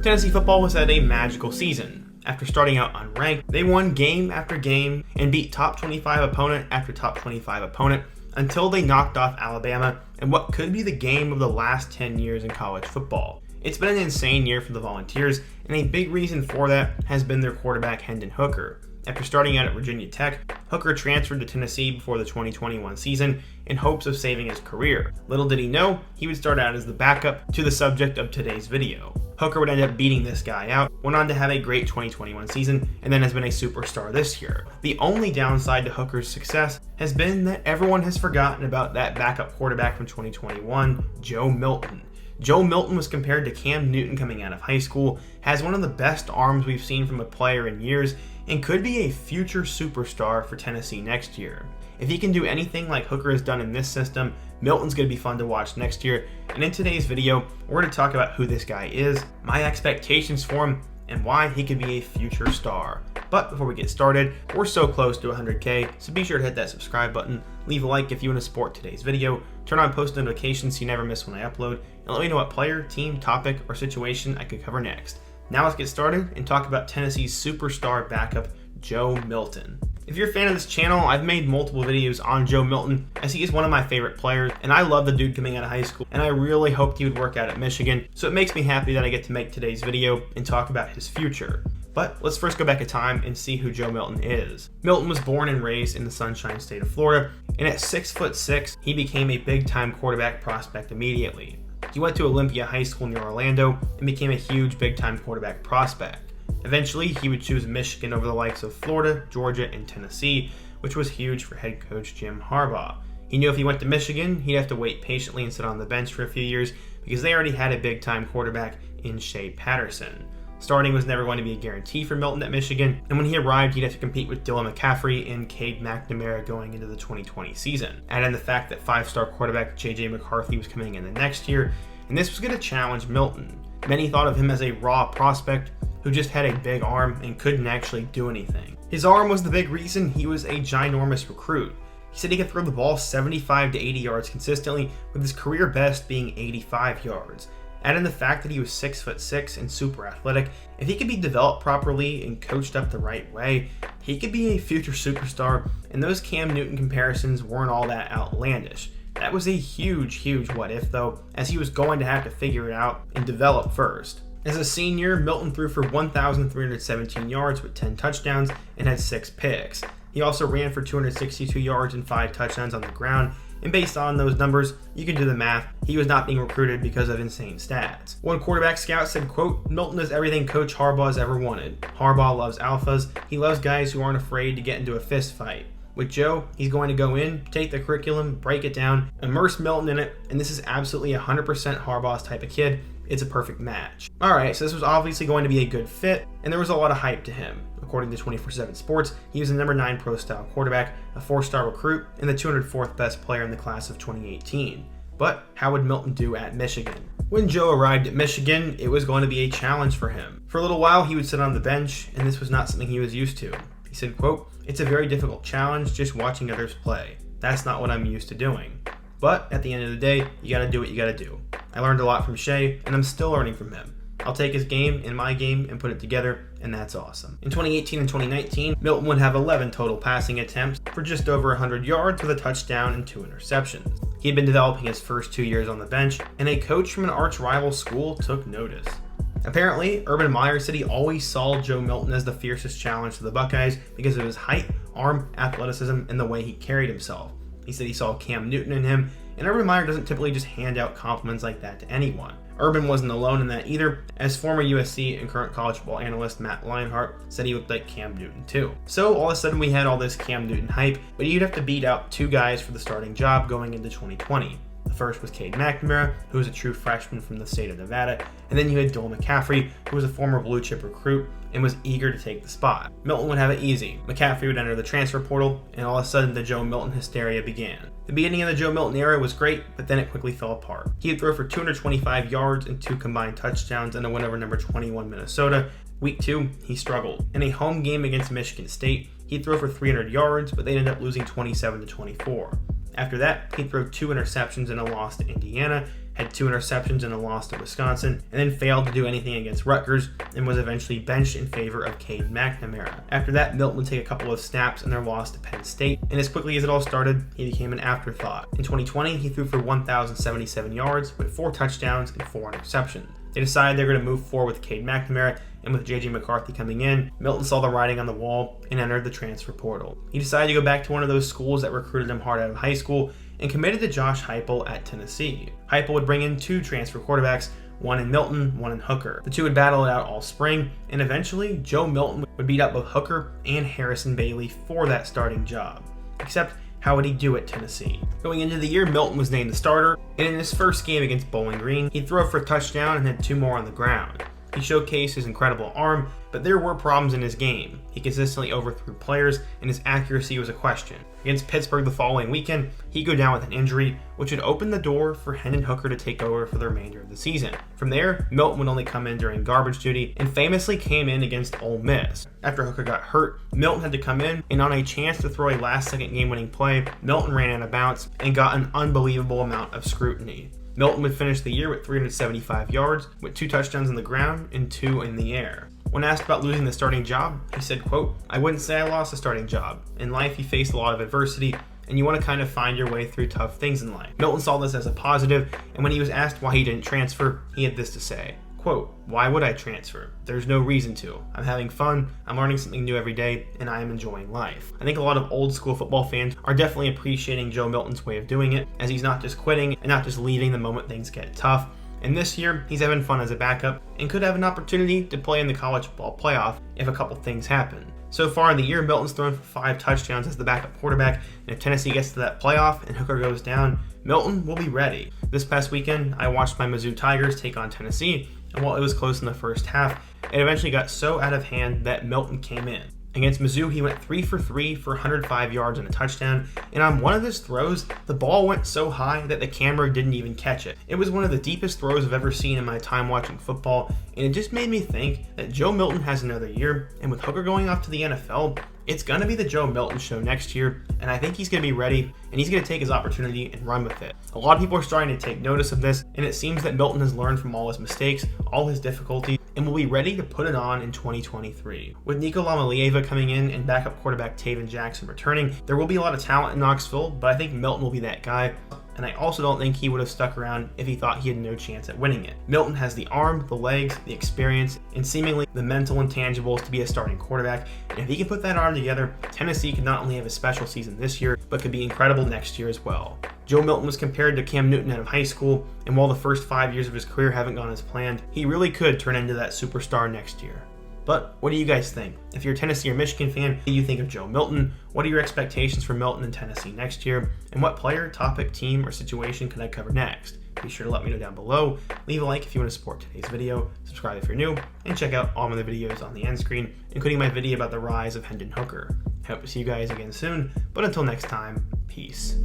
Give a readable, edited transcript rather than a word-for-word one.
Tennessee football was at a magical season. After starting out unranked, they won game after game and beat top 25 opponent after top 25 opponent until they knocked off Alabama in what could be the game of the last 10 years in college football. It's been an insane year for the Volunteers, and a big reason for that has been their quarterback Hendon Hooker. After starting out at Virginia Tech, Hooker transferred to Tennessee before the 2021 season in hopes of saving his career. Little did he know, he would start out as the backup to the subject of today's video. Hooker would end up beating this guy out, went on to have a great 2021 season, and then has been a superstar this year. The only downside to Hooker's success has been that everyone has forgotten about that backup quarterback from 2021, Joe Milton. Joe Milton was compared to Cam Newton coming out of high school, has one of the best arms we've seen from a player in years, and could be a future superstar for Tennessee next year. If he can do anything like Hooker has done in this system, Milton's going to be fun to watch next year, and in today's video, we're going to talk about who this guy is, my expectations for him, and why he could be a future star. But before we get started, we're so close to 100K, so be sure to hit that subscribe button, leave a like if you want to support today's video, turn on post notifications so you never miss when I upload, and let me know what player, team, topic, or situation I could cover next. Now let's get started and talk about Tennessee's superstar backup, Joe Milton. If you're a fan of this channel, I've made multiple videos on Joe Milton, as he is one of my favorite players, and I love the dude coming out of high school, and I really hoped he would work out at Michigan, so it makes me happy that I get to make today's video and talk about his future. But let's first go back in time and see who Joe Milton is. Milton was born and raised in the Sunshine State of Florida, and at 6'6", he became a big-time quarterback prospect immediately. He went to Olympia High School near Orlando and became a huge big-time quarterback prospect. Eventually, he would choose Michigan over the likes of Florida, Georgia, and Tennessee, which was huge for head coach Jim Harbaugh. He knew if he went to Michigan, he'd have to wait patiently and sit on the bench for a few years because they already had a big-time quarterback in Shea Patterson. Starting was never going to be a guarantee for Milton at Michigan, and when he arrived, he'd have to compete with Dylan McCaffrey and Cade McNamara going into the 2020 season. Add in the fact that five-star quarterback J.J. McCarthy was coming in the next year, and this was going to challenge Milton. Many thought of him as a raw prospect who just had a big arm and couldn't actually do anything. His arm was the big reason he was a ginormous recruit. He said he could throw the ball 75 to 80 yards consistently, with his career best being 85 yards. Add in the fact that he was 6'6" and super athletic. If he could be developed properly and coached up the right way, he could be a future superstar, and those Cam Newton comparisons weren't all that outlandish. That was a huge what if though, as he was going to have to figure it out and develop first. As a senior, Milton threw for 1,317 yards with 10 touchdowns and had 6 picks. He also ran for 262 yards and 5 touchdowns on the ground, and based on those numbers, you can do the math, he was not being recruited because of insane stats. One quarterback scout said, quote, "Milton is everything Coach Harbaugh's ever wanted. Harbaugh loves alphas. He loves guys who aren't afraid to get into a fist fight. With Joe, he's going to go in, take the curriculum, break it down, immerse Milton in it, and this is absolutely 100% Harbaugh's type of kid. It's a perfect match." Alright, so this was obviously going to be a good fit, and there was a lot of hype to him. According to 24/7 Sports, he was the number 9 pro-style quarterback, a 4-star recruit, and the 204th best player in the class of 2018. But how would Milton do at Michigan? When Joe arrived at Michigan, it was going to be a challenge for him. For a little while, he would sit on the bench, and this was not something he was used to. He said, quote, "It's a very difficult challenge just watching others play. That's not what I'm used to doing. But at the end of the day, you gotta do what you gotta do. I learned a lot from Shea, and I'm still learning from him. I'll take his game and my game and put it together, and that's awesome." In 2018 and 2019, Milton would have 11 total passing attempts for just over 100 yards with a touchdown and 2 interceptions. He had been developing his first 2 years on the bench, and a coach from an arch-rival school took notice. Apparently, Urban Meyer said he always saw Joe Milton as the fiercest challenge to the Buckeyes because of his height, arm, athleticism, and the way he carried himself. He said he saw Cam Newton in him, and Urban Meyer doesn't typically just hand out compliments like that to anyone. Urban wasn't alone in that either, as former USC and current college football analyst Matt Leinart said he looked like Cam Newton too. So all of a sudden we had all this Cam Newton hype, but you'd have to beat out 2 guys for the starting job going into 2020. The first was Cade McNamara, who was a true freshman from the state of Nevada, and then you had Dylan McCaffrey, who was a former blue chip recruit and was eager to take the spot. Milton would have it easy. McCaffrey would enter the transfer portal, and all of a sudden the Joe Milton hysteria began. The beginning of the Joe Milton era was great, but then it quickly fell apart. He would throw for 225 yards and 2 combined touchdowns in a win over number 21 Minnesota. Week 2, he struggled. In a home game against Michigan State, he'd throw for 300 yards, but they ended up losing 27-24. After that, he'd throw 2 interceptions in a loss to Indiana, had 2 interceptions in a loss to Wisconsin, and then failed to do anything against Rutgers and was eventually benched in favor of Cade McNamara. After that, Milton would take a couple of snaps in their loss to Penn State, and as quickly as it all started, he became an afterthought. In 2020, he threw for 1,077 yards with 4 touchdowns and 4 interceptions. They decided they were going to move forward with Cade McNamara, and with J.J. McCarthy coming in, Milton saw the writing on the wall and entered the transfer portal. He decided to go back to one of those schools that recruited him hard out of high school and committed to Josh Heupel at Tennessee. Heupel would bring in 2 transfer quarterbacks, one in Milton, one in Hooker. The two would battle it out all spring, and eventually Joe Milton would beat up both Hooker and Harrison Bailey for that starting job. Except, how would he do at Tennessee? Going into the year, Milton was named the starter, and in his first game against Bowling Green, he'd throw for a touchdown and had 2 more on the ground. He showcased his incredible arm, but there were problems in his game. He consistently overthrew players, and his accuracy was a question. Against Pittsburgh the following weekend, he'd go down with an injury, which would open the door for Hendon Hooker to take over for the remainder of the season. From there, Milton would only come in during garbage duty, and famously came in against Ole Miss. After Hooker got hurt, Milton had to come in, and on a chance to throw a last-second game-winning play, Milton ran out of bounds and got an unbelievable amount of scrutiny. Milton would finish the year with 375 yards, with 2 touchdowns on the ground and 2 in the air. When asked about losing the starting job, he said, quote, "I wouldn't say I lost the starting job. In life, you face a lot of adversity, and you want to kind of find your way through tough things in life." Milton saw this as a positive, and when he was asked why he didn't transfer, he had this to say, quote, "Why would I transfer? There's no reason to. I'm having fun, I'm learning something new every day, and I am enjoying life." I think a lot of old school football fans are definitely appreciating Joe Milton's way of doing it, as he's not just quitting and not just leaving the moment things get tough. And this year, he's having fun as a backup and could have an opportunity to play in the college football playoff if a couple things happen. So far in the year, Milton's thrown for 5 touchdowns as the backup quarterback, and if Tennessee gets to that playoff and Hooker goes down, Milton will be ready. This past weekend, I watched my Mizzou Tigers take on Tennessee, and while it was close in the first half, it eventually got so out of hand that Milton came in. Against Mizzou, he went 3 for 3 for 105 yards and a touchdown, and on one of his throws, the ball went so high that the camera didn't even catch it. It was one of the deepest throws I've ever seen in my time watching football, and it just made me think that Joe Milton has another year, and with Hooker going off to the NFL, it's going to be the Joe Milton show next year, and I think he's going to be ready, and he's going to take his opportunity and run with it. A lot of people are starting to take notice of this, and it seems that Milton has learned from all his mistakes, all his difficulties, and will be ready to put it on in 2023. With Nico Lamalieva coming in and backup quarterback Taven Jackson returning, there will be a lot of talent in Knoxville, but I think Milton will be that guy. And I also don't think he would have stuck around if he thought he had no chance at winning it. Milton has the arm, the legs, the experience, and seemingly the mental intangibles to be a starting quarterback, and if he can put that arm together, Tennessee could not only have a special season this year, but could be incredible next year as well. Joe Milton was compared to Cam Newton out of high school, and while the first 5 years of his career haven't gone as planned, he really could turn into that superstar next year. But what do you guys think? If you're a Tennessee or Michigan fan, what do you think of Joe Milton? What are your expectations for Milton in Tennessee next year? And what player, topic, team, or situation can I cover next? Be sure to let me know down below. Leave a like if you want to support today's video, subscribe if you're new, and check out all my other videos on the end screen, including my video about the rise of Hendon Hooker. I hope to see you guys again soon, but until next time, peace.